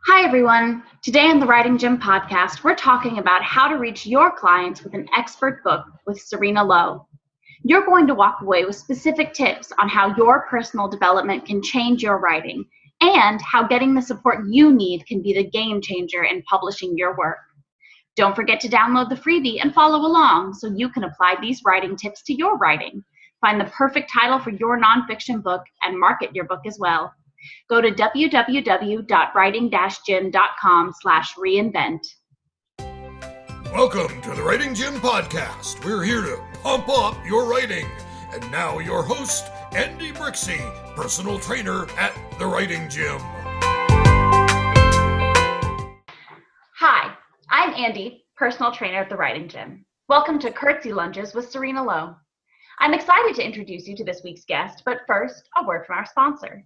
Hi, everyone. Today on the Writing Gym podcast, we're talking about how to reach your clients with an expert book with Serena Lowe. You're going to walk away with specific tips on how your personal development can change your writing and how getting the support you need can be the game changer in publishing your work. Don't forget to download the freebie and follow along so you can apply these writing tips to your writing. Find the perfect title for your nonfiction book and market your book as well. Go to www.writing-gym.com/reinvent. Welcome to the Writing Gym podcast. We're here to pump up your writing. And now your host, Andy Brixey, personal trainer at the Writing Gym. Hi, I'm Andy, personal trainer at the Writing Gym. Welcome to Curtsy Lunges with Serena Lowe. I'm excited to introduce you to this week's guest, but first, a word from our sponsor.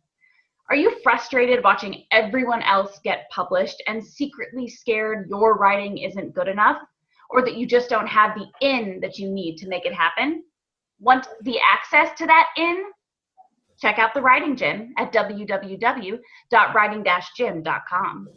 Are you frustrated watching everyone else get published and secretly scared your writing isn't good enough, or that you just don't have the in that you need to make it happen? Want the access to that in? Check out the Writing Gym at www.writing-gym.com.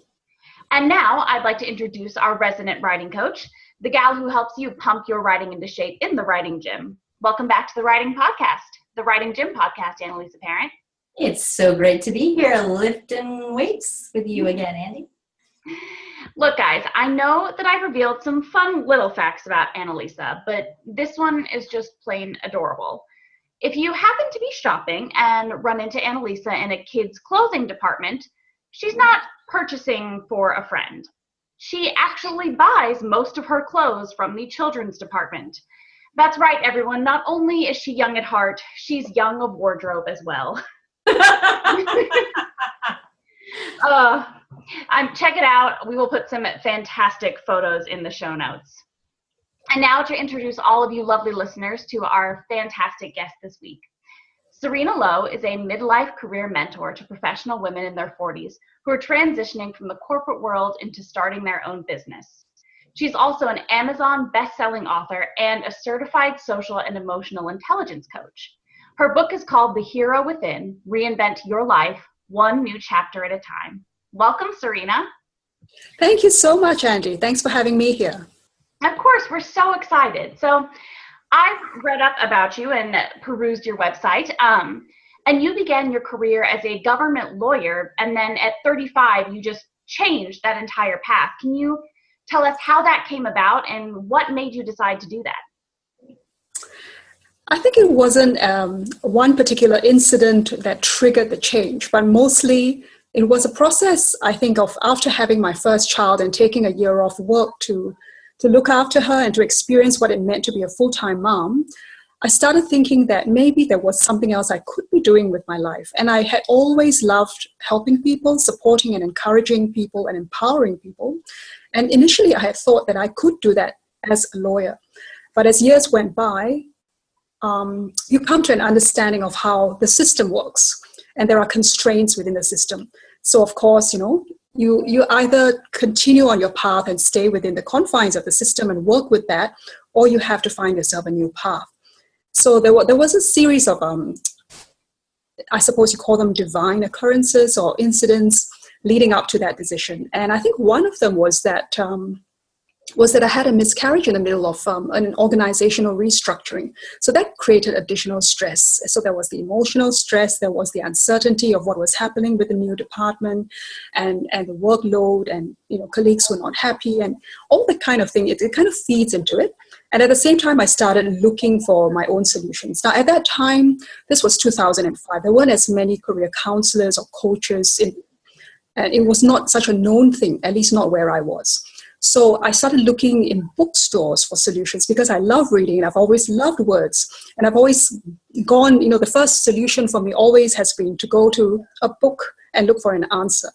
And now I'd like to introduce our resident writing coach, the gal who helps you pump your writing into shape in the Writing Gym. Welcome back to the Writing Gym podcast, Annalisa Parent. It's so great to be here lifting weights with you again, Andy. Look, guys, I know that I've revealed some fun little facts about Annalisa, but this one is just plain adorable. If you happen to be shopping and run into Annalisa in a kids' clothing department, she's not purchasing for a friend. She actually buys most of her clothes from the children's department. That's right, everyone. Not only is she young at heart, she's young of wardrobe as well. Check it out. We will put some fantastic photos in the show notes. And now to introduce all of you lovely listeners to our fantastic guest this week. Serena Lowe is a midlife career mentor to professional women in their 40s who are transitioning from the corporate world into starting their own business. She's also an Amazon best-selling author and a certified social and emotional intelligence coach. Her book is called The Hero Within, Reinvent Your Life, One New Chapter at a Time. Welcome, Serena. Thank you so much, Andy. Thanks for having me here. Of course, we're so excited. So I read up about you and perused your website, and you began your career as a government lawyer, and then at 35, you just changed that entire path. Can you tell us how that came about and what made you decide to do that? I think it wasn't one particular incident that triggered the change, but mostly it was a process, I think, of after having my first child and taking a year off work to look after her and to experience what it meant to be a full-time mom. I started thinking that maybe there was something else I could be doing with my life. And I had always loved helping people, supporting and encouraging people and empowering people. And initially I had thought that I could do that as a lawyer. But as years went by, you come to an understanding of how the system works, and there are constraints within the system. So of course, you either continue on your path and stay within the confines of the system and work with that, or you have to find yourself a new path. So there was a series of, I suppose you call them divine occurrences or incidents leading up to that decision. And I think one of them was that I had a miscarriage in the middle of an organizational restructuring. So that created additional stress. So there was the emotional stress, there was the uncertainty of what was happening with the new department and the workload, and colleagues were not happy and all that kind of thing. It kind of feeds into it. And at the same time, I started looking for my own solutions. Now, at that time, this was 2005, there weren't as many career counselors or coaches, and it was not such a known thing, at least not where I was. So I started looking in bookstores for solutions because I love reading and I've always loved words. And I've always gone, the first solution for me always has been to go to a book and look for an answer.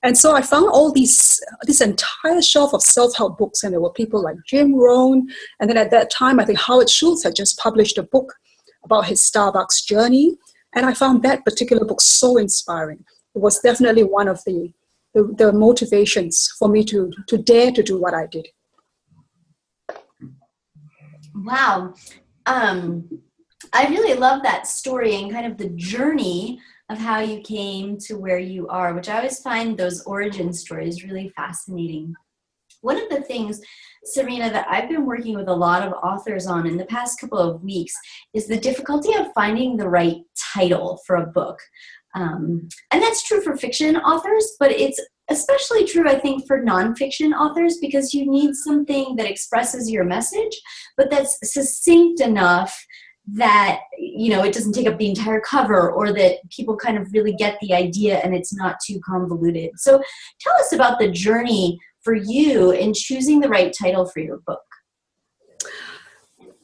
And so I found this entire shelf of self-help books, and there were people like Jim Rohn. And then at that time, I think Howard Schultz had just published a book about his Starbucks journey. And I found that particular book so inspiring. It was definitely one of the motivations for me to dare to do what I did. Wow. I really love that story and kind of the journey of how you came to where you are, which I always find those origin stories really fascinating. One of the things, Serena, that I've been working with a lot of authors on in the past couple of weeks is the difficulty of finding the right title for a book. And that's true for fiction authors, but it's especially true, I think, for nonfiction authors, because you need something that expresses your message, but that's succinct enough that, you know, it doesn't take up the entire cover, or that people kind of really get the idea and it's not too convoluted. So tell us about the journey for you in choosing the right title for your book.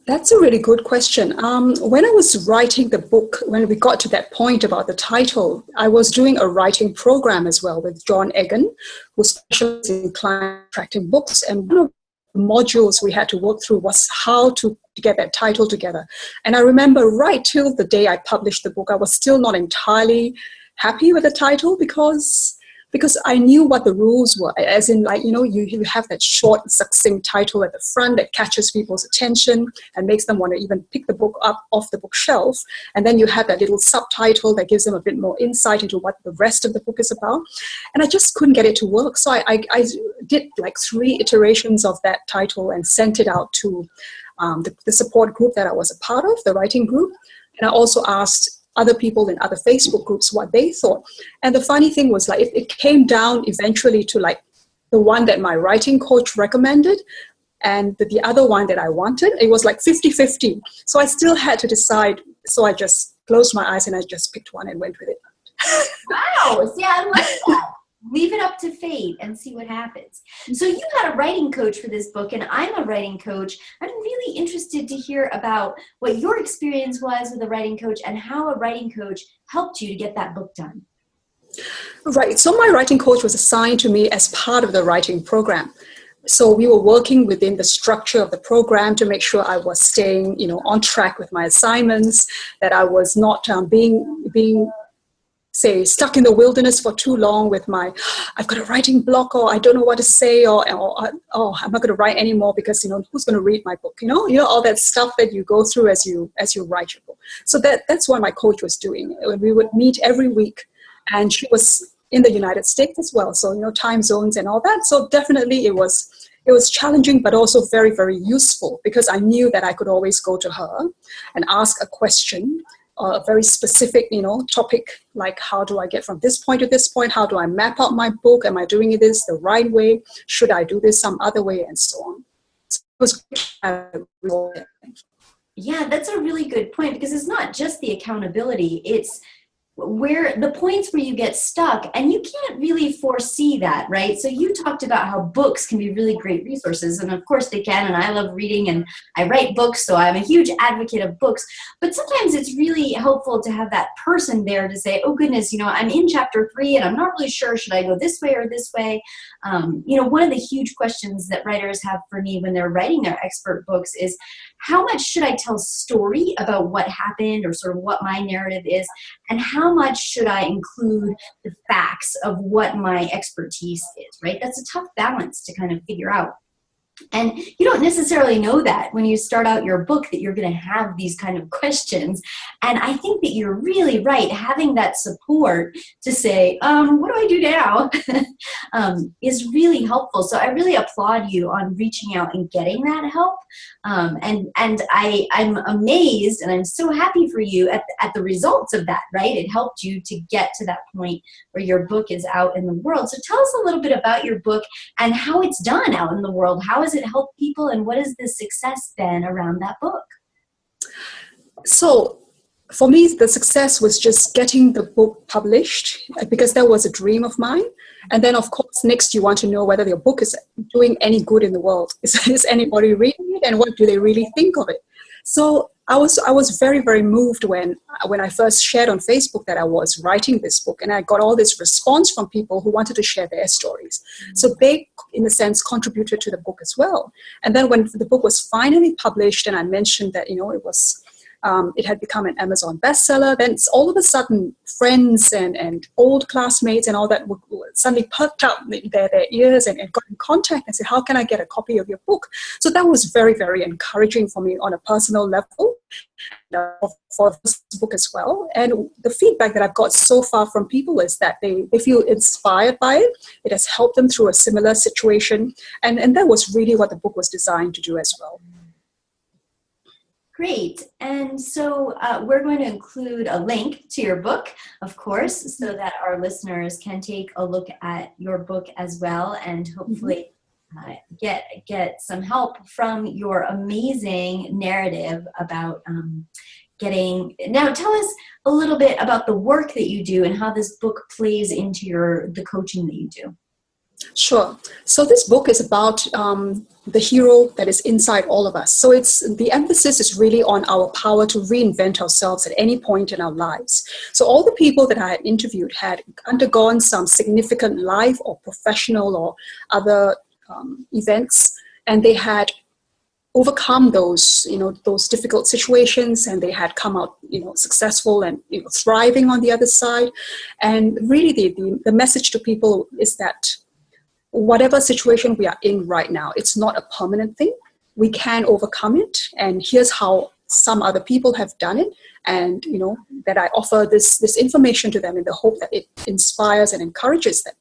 That's a really good question. When I was writing the book, when we got to that point about the title, I was doing a writing program as well with John Egan, who specializes in client attracting books. And one of the modules we had to work through was how to get that title together. And I remember right till the day I published the book, I was still not entirely happy with the title because I knew what the rules were, as in, like, you know, you have that short, succinct title at the front that catches people's attention and makes them want to even pick the book up off the bookshelf. And then you have that little subtitle that gives them a bit more insight into what the rest of the book is about. And I just couldn't get it to work. So I did like 3 iterations of that title and sent it out to the support group that I was a part of, the writing group. And I also asked other people in other Facebook groups what they thought. And the funny thing was, like, it came down eventually to like the one that my writing coach recommended and the other one that I wanted. It was like 50-50. So I still had to decide. So I just closed my eyes and I just picked one and went with it. Wow. See, I like that. Leave it up to fate and see what happens. So you had a writing coach for this book, and I'm a writing coach. I'm really interested to hear about what your experience was with a writing coach and how a writing coach helped you to get that book done. Right. So my writing coach was assigned to me as part of the writing program. So we were working within the structure of the program to make sure I was staying, you know, on track with my assignments, that I was not being say, stuck in the wilderness for too long with I've got a writing block, or I don't know what to say, or I'm not going to write anymore because, you know, who's going to read my book? You know, all that stuff that you go through as you write your book. So that's what my coach was doing. We would meet every week, and she was in the United States as well. So, you know, time zones and all that. So definitely it was challenging, but also very, very useful, because I knew that I could always go to her and ask a question, a very specific, you know, topic, like how do I get from this point to this point? How do I map out my book? Am I doing this the right way? Should I do this some other way? And so on. So it was Yeah, that's a really good point, because it's not just the accountability. It's where the points where you get stuck, and you can't really foresee that, right? So you talked about how books can be really great resources, and of course they can, and I love reading and I write books, so I'm a huge advocate of books. But sometimes it's really helpful to have that person there to say, oh goodness, you know, I'm in chapter 3 and I'm not really sure, should I go this way or this way? You know, one of the huge questions that writers have for me when they're writing their expert books is, how much should I tell story about what happened, or sort of what my narrative is, and how much should I include the facts of what my expertise is, right? That's a tough balance to kind of figure out. And you don't necessarily know that when you start out your book, that you're going to have these kind of questions. And I think that you're really right. Having that support to say, what do I do now, is really helpful. So I really applaud you on reaching out and getting that help. And I'm amazed, and I'm so happy for you at the results of that, right? It helped you to get to that point where your book is out in the world. So tell us a little bit about your book and how it's done out in the world. How has it helped people, and what has the success been around that book? So for me, the success was just getting the book published, because that was a dream of mine. And then, of course, next you want to know whether your book is doing any good in the world. Is anybody reading it, and what do they really think of it? So I was very, very moved when I first shared on Facebook that I was writing this book, and I got all this response from people who wanted to share their stories. So they, in a sense, contributed to the book as well. And then when the book was finally published, and I mentioned that, you know, it was It had become an Amazon bestseller. Then all of a sudden, friends and old classmates and all that would suddenly perked up their ears and got in contact and said, how can I get a copy of your book? So that was very, very encouraging for me on a personal level, for this book as well. And the feedback that I've got so far from people is that they feel inspired by it. It has helped them through a similar situation. And that was really what the book was designed to do as well. Great. And so we're going to include a link to your book, of course, so that our listeners can take a look at your book as well, and hopefully get some help from your amazing narrative about getting. Now, tell us a little bit about the work that you do and how this book plays into the coaching that you do. Sure. So this book is about the hero that is inside all of us. So the emphasis is really on our power to reinvent ourselves at any point in our lives. So all the people that I had interviewed had undergone some significant life or professional or other events, and they had overcome those difficult situations, and they had come out, successful and thriving on the other side. And really, the message to people is that whatever situation we are in right now, it's not a permanent thing. We can overcome it, and here's how some other people have done it. And that I offer this information to them in the hope that it inspires and encourages them.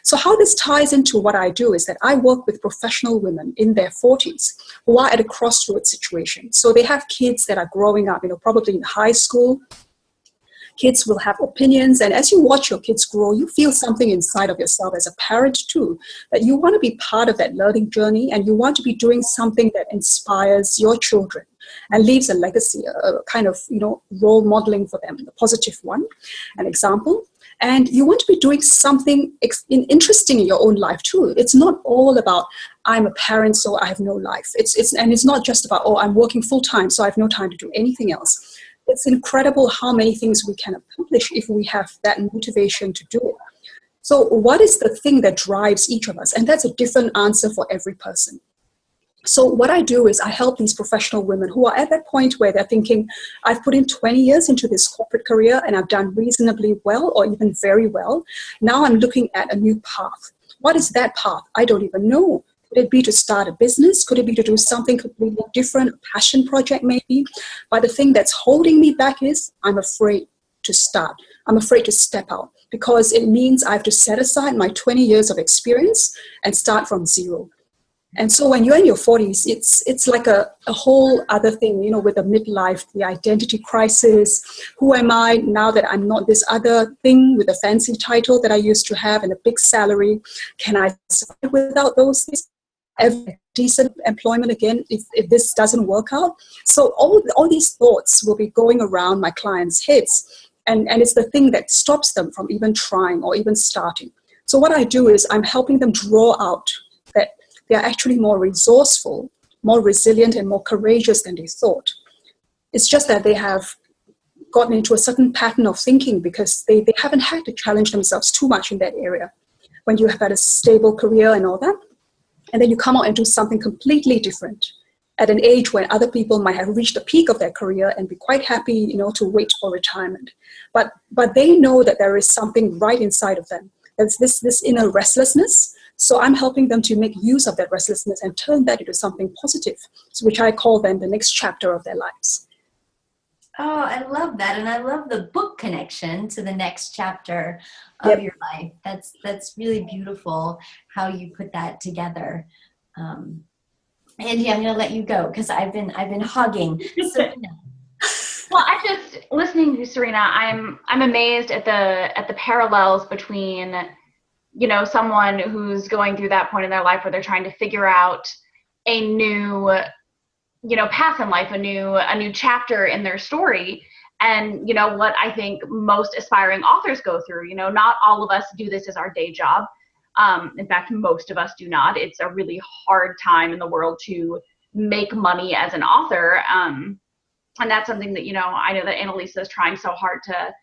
So how this ties into what I do is that I work with professional women in their 40s who are at a crossroads situation. So they have kids that are growing up, probably in high school. Kids will have opinions, and as you watch your kids grow, you feel something inside of yourself as a parent too, that you want to be part of that learning journey, and you want to be doing something that inspires your children and leaves a legacy, a kind of role modeling for them, a positive one, an example. And you want to be doing something interesting in your own life too. It's not all about I'm a parent, so I have no life. It's not just about I'm working full time, so I have no time to do anything else. It's incredible how many things we can accomplish if we have that motivation to do it. So what is the thing that drives each of us? And that's a different answer for every person. So what I do is I help these professional women who are at that point where they're thinking, I've put in 20 years into this corporate career and I've done reasonably well or even very well. Now I'm looking at a new path. What is that path? I don't even know. Could it be to start a business? Could it be to do something completely different, a passion project maybe? But the thing that's holding me back is I'm afraid to start. I'm afraid to step out because it means I have to set aside my 20 years of experience and start from zero. And so when you're in your 40s, it's like a whole other thing, with the midlife, the identity crisis. Who am I now that I'm not this other thing with a fancy title that I used to have and a big salary? Can I survive without those things? Have decent employment again if this doesn't work out? So all these thoughts will be going around my clients' heads. And it's the thing that stops them from even trying or even starting. So what I do is I'm helping them draw out that they are actually more resourceful, more resilient, and more courageous than they thought. It's just that they have gotten into a certain pattern of thinking because they haven't had to challenge themselves too much in that area. When you have had a stable career and all that, and then you come out and do something completely different at an age when other people might have reached the peak of their career and be quite happy, to wait for retirement. But they know that there is something right inside of them. There's this inner restlessness. So I'm helping them to make use of that restlessness and turn that into something positive, which I call then the next chapter of their lives. Oh, I love that. And I love the book connection to the next chapter of your life. That's really beautiful how you put that together. Andy, I'm going to let you go because I've been hogging. Serena. Well, listening to Serena, I'm amazed at the parallels between someone who's going through that point in their life where they're trying to figure out a new, path in life, a new chapter in their story. And, what I think most aspiring authors go through, not all of us do this as our day job. In fact, most of us do not. It's a really hard time in the world to make money as an author. And that's something that, I know that Annalisa is trying so hard to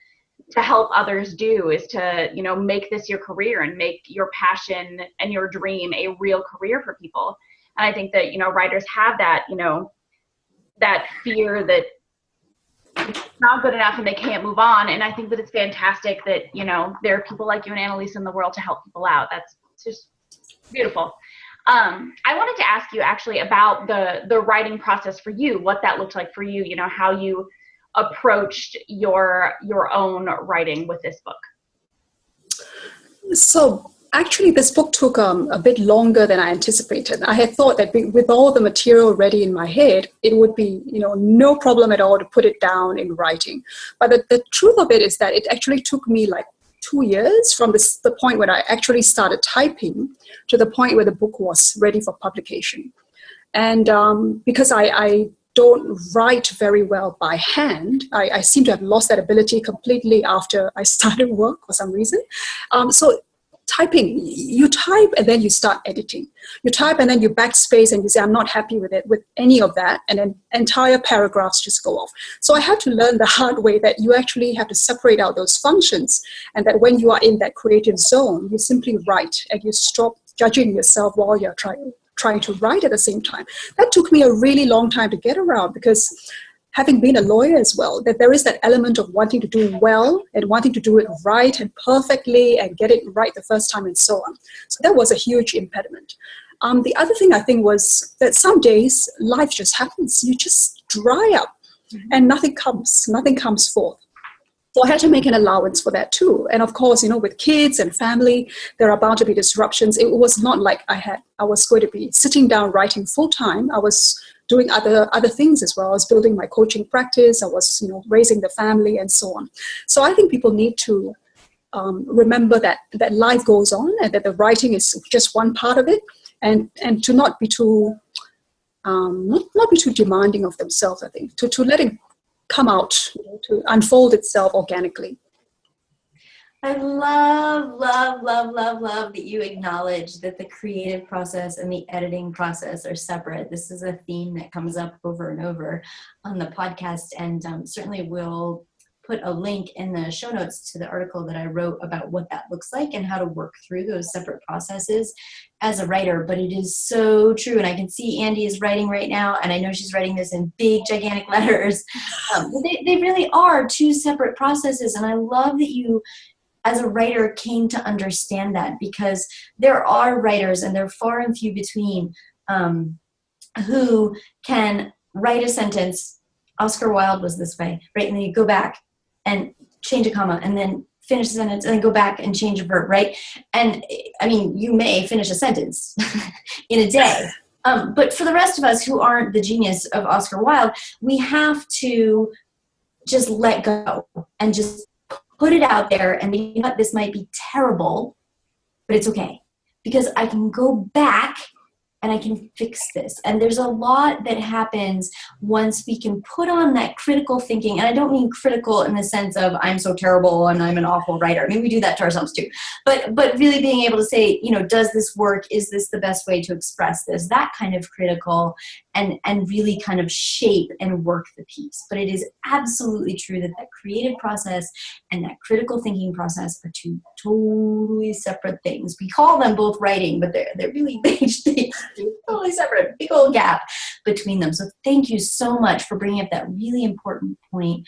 help others do, is to, make this your career and make your passion and your dream a real career for people. And I think that, writers have that, that fear that it's not good enough and they can't move on. And I think that it's fantastic that, there are people like you and Annalise in the world to help people out. That's just beautiful. I wanted to ask you actually about the writing process for you, what that looked like for you, how you approached your own writing with this book. So actually, this book took a bit longer than I anticipated. I had thought that with all the material ready in my head, it would be, no problem at all to put it down in writing. But the truth of it is that it actually took me like 2 years from the point when I actually started typing to the point where the book was ready for publication. And because I don't write very well by hand, I seem to have lost that ability completely after I started work for some reason. So typing, you type and then you start editing. You type and then you backspace and you say, I'm not happy with it, with any of that. And then entire paragraphs just go off. So I had to learn the hard way that you actually have to separate out those functions, and that when you are in that creative zone, you simply write and you stop judging yourself while you're trying to write at the same time. That took me a really long time to get around, because having been a lawyer as well, that there is that element of wanting to do well and wanting to do it right and perfectly and get it right the first time and so on. So that was a huge impediment. The other thing I think was that some days life just happens. You just dry up and nothing comes forth. So I had to make an allowance for that too. And of course, with kids and family, there are bound to be disruptions. It was not like I was going to be sitting down writing full time. I was doing other things as well. I was building my coaching practice. I was, raising the family and so on. So I think people need to remember that life goes on, and that the writing is just one part of it, and to not be too demanding of themselves. I think to let it come out, to unfold itself organically. I love that you acknowledge that the creative process and the editing process are separate. This is a theme that comes up over and over on the podcast, and certainly we'll put a link in the show notes to the article that I wrote about what that looks like and how to work through those separate processes as a writer. But it is so true, and I can see Andy is writing right now, and I know she's writing this in big, gigantic letters. They really are two separate processes, and I love that you, as a writer, came to understand that, because there are writers, and they're far and few between, who can write a sentence. Oscar Wilde was this way, right? And then you go back and change a comma, and then finish the sentence, and then go back and change a verb, right? And I mean, you may finish a sentence in a day. But for the rest of us who aren't the genius of Oscar Wilde, we have to just let go and just put it out there, and you know what, this might be terrible, but it's okay, because I can go back and I can fix this. And there's a lot that happens once we can put on that critical thinking. And I don't mean critical in the sense of I'm so terrible and I'm an awful writer. I mean, we do that to ourselves too. But really being able to say, does this work? Is this the best way to express this? That kind of critical, and really kind of shape and work the piece. But it is absolutely true that creative process and that critical thinking process are two totally separate things. We call them both writing, but they're really totally separate, big old gap between them. So thank you so much for bringing up that really important point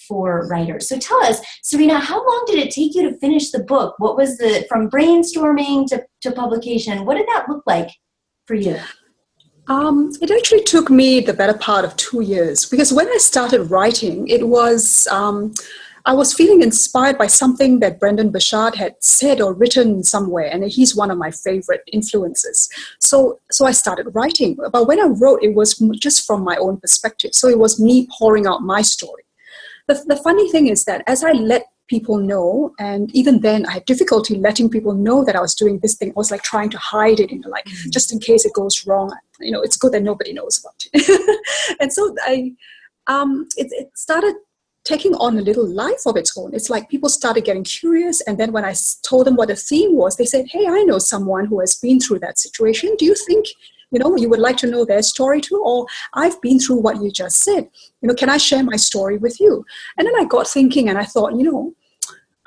for writers. So tell us, Serena, how long did it take you to finish the book? What was from brainstorming to publication? What did that look like for you? It actually took me the better part of 2 years, because when I started writing, it was, I was feeling inspired by something that Brendan Burchard had said or written somewhere, and he's one of my favorite influences. So I started writing. But when I wrote, it was just from my own perspective. So it was me pouring out my story. The funny thing is that as I let people know, and even then I had difficulty letting people know that I was doing this thing. I was like trying to hide it, just in case it goes wrong. It's good that nobody knows about it. And so it started taking on a little life of its own. It's like people started getting curious, and then when I told them what the theme was, they said, hey, I know someone who has been through that situation. Do you think you would like to know their story too? Or I've been through what you just said. Can I share my story with you? And then I got thinking, and I thought,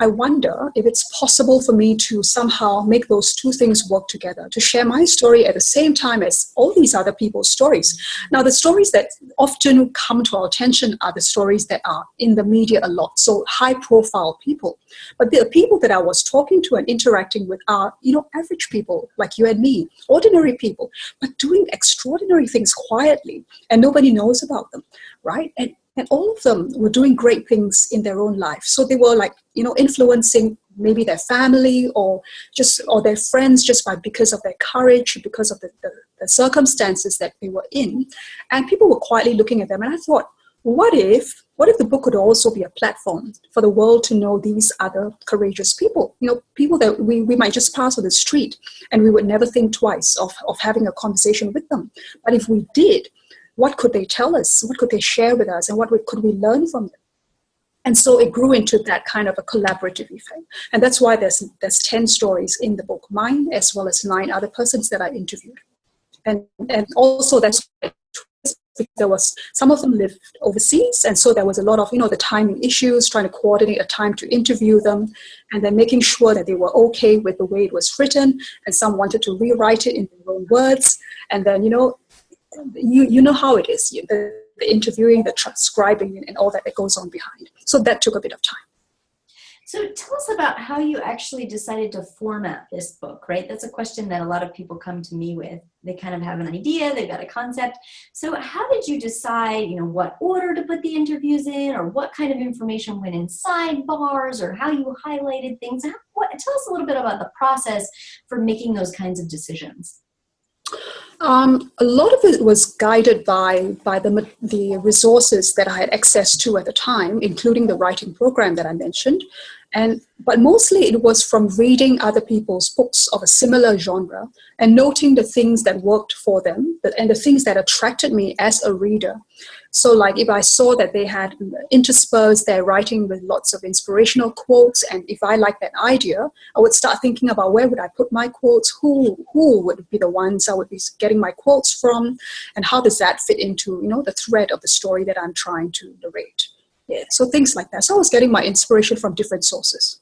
I wonder if it's possible for me to somehow make those two things work together, to share my story at the same time as all these other people's stories. Now, the stories that often come to our attention are the stories that are in the media a lot, so high-profile people. But the people that I was talking to and interacting with are, average people like you and me, ordinary people, but doing extraordinary things quietly, and nobody knows about them, right? And all of them were doing great things in their own life. So they were influencing maybe their family or their friends just because of their courage, because of the circumstances that they were in. And people were quietly looking at them. And I thought, what if the book could also be a platform for the world to know these other courageous people, people that we might just pass on the street and we would never think twice of having a conversation with them. But if we did, what could they tell us? What could they share with us? And what could we learn from them? And so it grew into that kind of a collaborative effect. And that's why there's 10 stories in the book, mine as well as 9 other persons that I interviewed. And also that's there was, some of them lived overseas. And so there was a lot of, the timing issues, trying to coordinate a time to interview them, and then making sure that they were okay with the way it was written. And some wanted to rewrite it in their own words. And then, you know how it is, the interviewing, the transcribing, and all that goes on behind. So that took a bit of time. So tell us about how you actually decided to format this book, right? That's a question that a lot of people come to me with. They kind of have an idea, they've got a concept. So how did you decide, what order to put the interviews in, or what kind of information went in sidebars, or how you highlighted things? Tell us a little bit about the process for making those kinds of decisions. A lot of it was guided by the resources that I had access to at the time, including the writing program that I mentioned. But mostly it was from reading other people's books of a similar genre and noting the things that worked for them and the things that attracted me as a reader. So like if I saw that they had interspersed their writing with lots of inspirational quotes, and if I liked that idea, I would start thinking about where would I put my quotes, who would be the ones I would be getting my quotes from, and how does that fit into, the thread of the story that I'm trying to narrate. Yeah, so things like that. So I was getting my inspiration from different sources.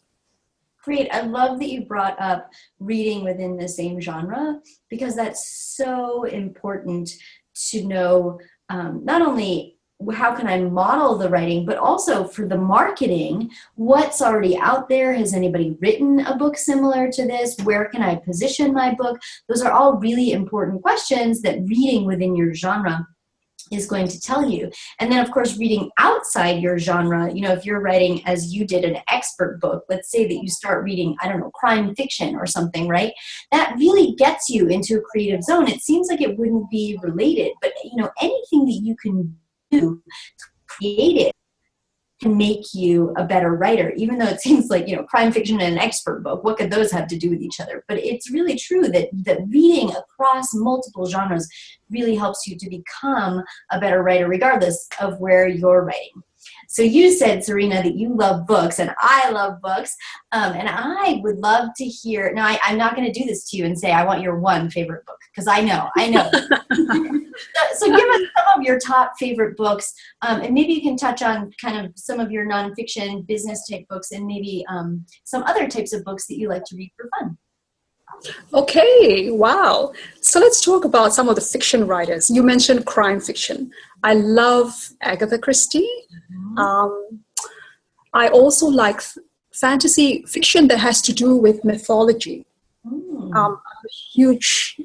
Great. I love that you brought up reading within the same genre, because that's so important to know, not only how can I model the writing, but also for the marketing, what's already out there. Has anybody written a book similar to this? Where can I position my book? Those are all really important questions that reading within your genre is going to tell you. And then, of course, reading outside your genre, if you're writing, as you did, an expert book, let's say that you start reading, crime fiction or something, right? That really gets you into a creative zone. It seems like it wouldn't be related, but, anything that you can do to create it can make you a better writer, even though it seems like, crime fiction and an expert book, what could those have to do with each other? But it's really true that reading across multiple genres really helps you to become a better writer, regardless of where you're writing. So you said, Serena, that you love books, and I love books, and I would love to hear. Now, I'm not going to do this to you and say I want your one favorite book, because I know. So give us some of your top favorite books, and maybe you can touch on kind of some of your nonfiction business type books, and maybe some other types of books that you like to read for fun. Okay, wow. So let's talk about some of the fiction writers. You mentioned crime fiction. I love Agatha Christie. I also like fantasy fiction that has to do with mythology. I'm a huge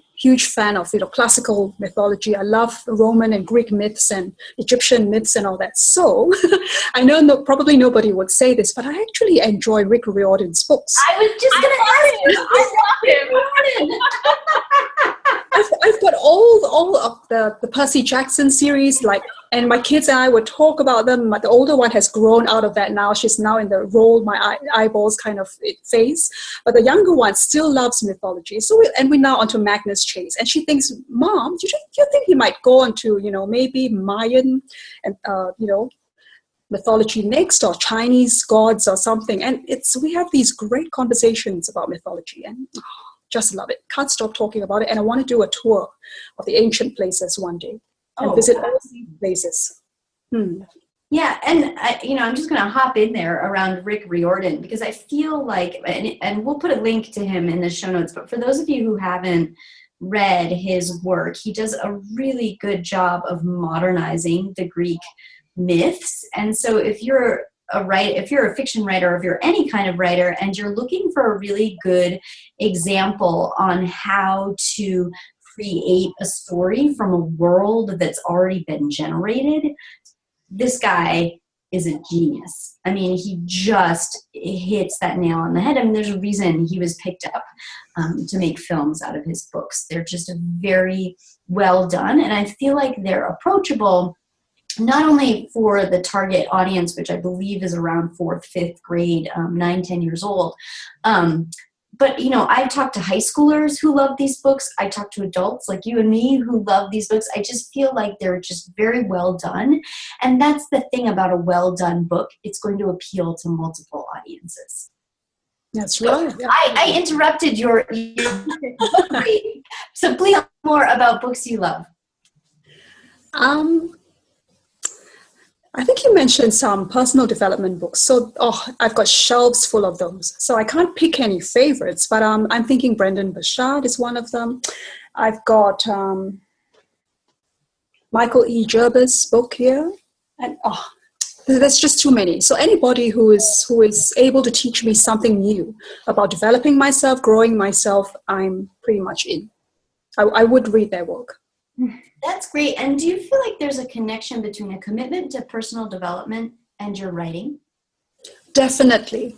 fan of classical mythology. I love Roman and Greek myths and Egyptian myths and all that. So I know probably nobody would say this, but I actually enjoy Rick Riordan's books. I was just going to ask you. I love him. I've got all of the Percy Jackson series, and my kids and I would talk about them. The older one has grown out of that now. She's now in the roll my eyeballs kind of phase. But the younger one still loves mythology. So we're now onto Magnus Chase. And she thinks, Mom, do you think he might go on to, maybe Mayan and, mythology next, or Chinese gods or something? And we have these great conversations about mythology, and just love it. Can't stop talking about it. And I want to do a tour of the ancient places one day and visit all these places. Yeah, and I'm just going to hop in there around Rick Riordan because I feel like, and we'll put a link to him in the show notes, but for those of you who haven't read his work, he does a really good job of modernizing the Greek myths. And so if you're a fiction writer, or if you're any kind of writer, and you're looking for a really good example on how to create a story from a world that's already been generated, this guy is a genius. I mean, he just hits that nail on the head. I mean, there's a reason he was picked up to make films out of his books. They're just very well done, and I feel like they're approachable not only for the target audience, which I believe is around 4th, 5th grade, 9, 10 years old, but, I've talked to high schoolers who love these books. I talk to adults like you and me who love these books. I just feel like they're just very well done. And that's the thing about a well-done book. It's going to appeal to multiple audiences. That's right. So I interrupted your book reading. So please tell more about books you love. I think you mentioned some personal development books. So, I've got shelves full of those. So I can't pick any favorites, but I'm thinking Brendan Burchard is one of them. I've got Michael E. Gerber's book here. And there's just too many. So anybody who is able to teach me something new about developing myself, growing myself, I'm pretty much in. I would read their work. That's great. And do you feel like there's a connection between a commitment to personal development and your writing? Definitely,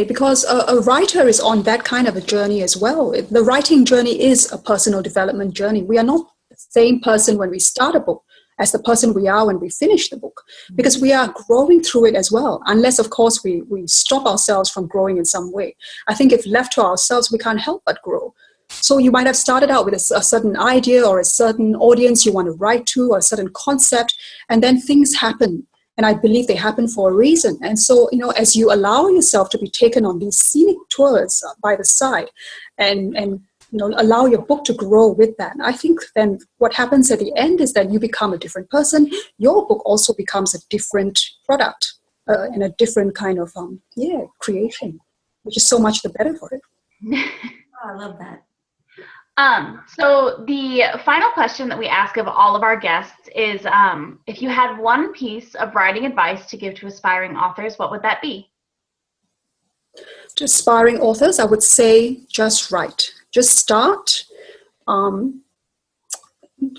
because a writer is on that kind of a journey as well. The writing journey is a personal development journey. We are not the same person when we start a book as the person we are when we finish the book, because we are growing through it as well, unless, of course, we stop ourselves from growing in some way. I think if left to ourselves, we can't help but grow. So you might have started out with a certain idea or a certain audience you want to write to, or a certain concept, and then things happen. And I believe they happen for a reason. And so, as you allow yourself to be taken on these scenic tours by the side and allow your book to grow with that, I think then what happens at the end is that you become a different person. Your book also becomes a different product and a different kind of creation, which is so much the better for it. Oh, I love that. So the final question that we ask of all of our guests is, if you had one piece of writing advice to give to aspiring authors, what would that be? To aspiring authors, I would say just write. Just start.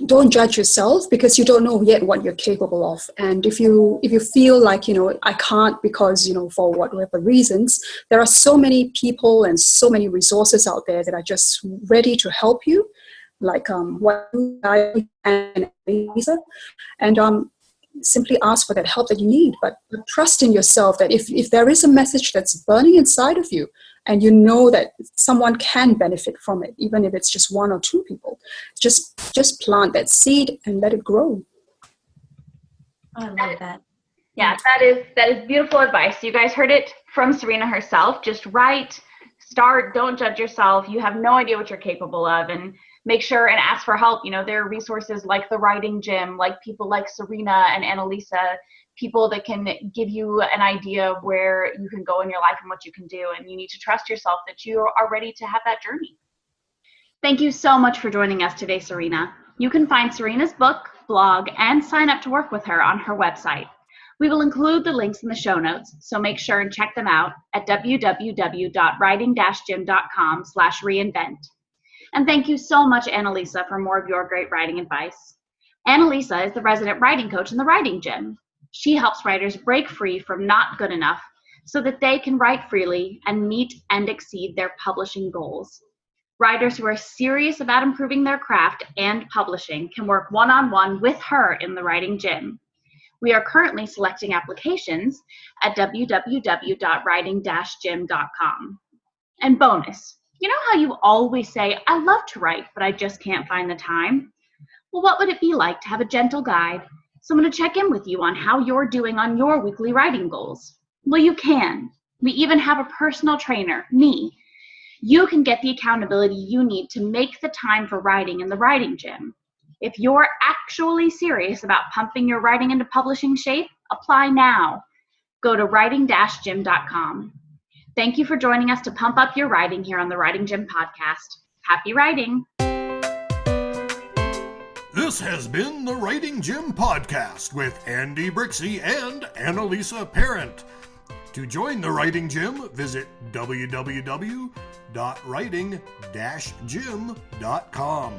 Don't judge yourself, because you don't know yet what you're capable of. And if you feel like, I can't because, for whatever reasons, there are so many people and so many resources out there that are just ready to help you, like what I and Lisa, and simply ask for that help that you need. But trust in yourself that if there is a message that's burning inside of you, and you know that someone can benefit from it, even if it's just 1 or 2 people, just plant that seed and let it grow. I love that. Yeah, that is beautiful advice. You guys heard it from Serena herself. Just write, start, don't judge yourself. You have no idea what you're capable of, and make sure and ask for help. There are resources like the Writing Gym, like people like Serena and Annalisa, people that can give you an idea of where you can go in your life and what you can do. And you need to trust yourself that you are ready to have that journey. Thank you so much for joining us today, Serena. You can find Serena's book, blog, and sign up to work with her on her website. We will include the links in the show notes, so make sure and check them out at www.writing-gym.com/reinvent. And thank you so much, Annalisa, for more of your great writing advice. Annalisa is the resident writing coach in the Writing Gym. She helps writers break free from not good enough so that they can write freely and meet and exceed their publishing goals. Writers who are serious about improving their craft and publishing can work one-on-one with her in the Writing Gym. We are currently selecting applications at www.writing-gym.com. And bonus, you know how you always say, I love to write, but I just can't find the time? Well, what would it be like to have a gentle guide, someone to check in with you on how you're doing on your weekly writing goals? Well, you can. We even have a personal trainer, me. You can get the accountability you need to make the time for writing in the Writing Gym. If you're actually serious about pumping your writing into publishing shape, Apply now. Go to writing-gym.com. Thank you for joining us to pump up your writing here on the Writing Gym podcast. Happy writing! This has been the Writing Gym Podcast with Andy Brixey and Annalisa Parent. To join the Writing Gym, visit www.writing-gym.com.